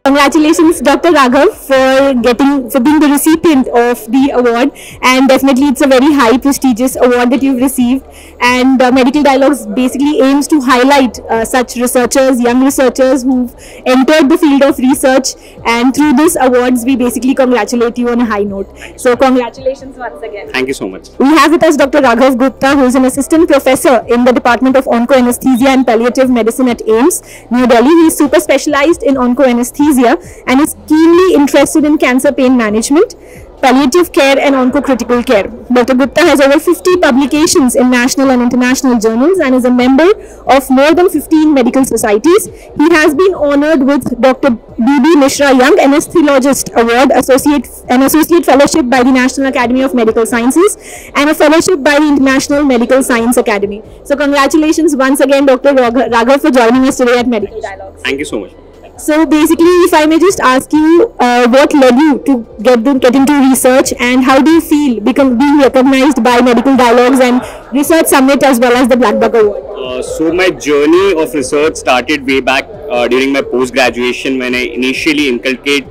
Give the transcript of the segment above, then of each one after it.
Congratulations, Dr. Raghav, for being the recipient of the award, and definitely it's a very high prestigious award that you've received. And Medical Dialogues basically aims to highlight such researchers, young researchers who've entered the field of research, and through this awards we basically congratulate you on a high note. So congratulations once again. Thank you so much. We have with us Dr. Raghav Gupta, who is an assistant professor in the Department of Onco-Anesthesia and Palliative Medicine at AIIMS, New Delhi. He is super specialized in onco-anesthesia and is keenly interested in cancer pain management, palliative care and onco-critical care. Dr. Gupta has over 50 publications in national and international journals and is a member of more than 15 medical societies. He has been honored with Dr. B.B. Mishra Young Anesthesiologist Award, an associate fellowship by the National Academy of Medical Sciences and a fellowship by the International Medical Science Academy. So congratulations once again, Dr. Raghav, for joining us today at Medical Dialogues. Thank you so much. So basically, if I may just ask you, what led you to get into research, and how do you feel being recognized by Medical Dialogues and Research Summit as well as the Black Buck Award? So my journey of research started way back during my post-graduation, when I initially inculcated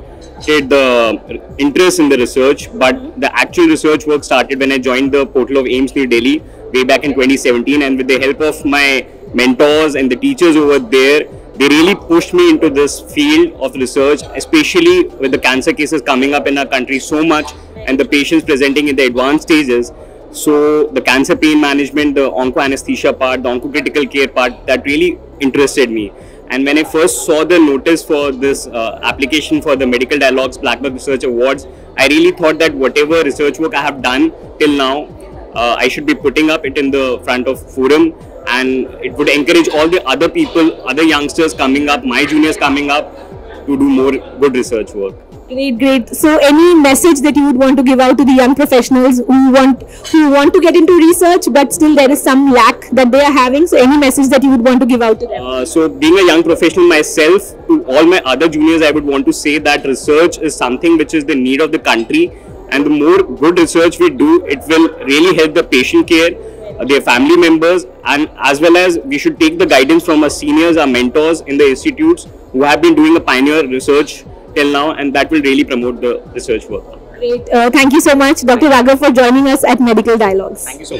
the interest in the research, but the actual research work started when I joined the portal of AIIMS New Delhi way back in 2017, and with the help of my mentors and the teachers over there, they really pushed me into this field of research, especially with the cancer cases coming up in our country so much and the patients presenting in the advanced stages. So the cancer pain management, the onco-anesthesia part, the onco-critical care part, that really interested me. And when I first saw the notice for this application for the Medical Dialogues Black Buck Research Awards, I really thought that whatever research work I have done till now, I should be putting up it in the front of forum, and it would encourage all the other people, other youngsters coming up, my juniors coming up, to do more good research work. Great. So any message that you would want to give out to the young professionals who want to get into research, but still there is some lack that they are having? So any message that you would want to give out to them? So being a young professional myself, to all my other juniors, I would want to say that research is something which is the need of the country, and the more good research we do, it will really help the patient care, their family members, and as well as we should take the guidance from our seniors, our mentors in the institutes who have been doing a pioneer research till now, and that will really promote the research work. Great. Thank you so much, Dr. Raghav, for joining us at Medical Dialogues. Thank you so much.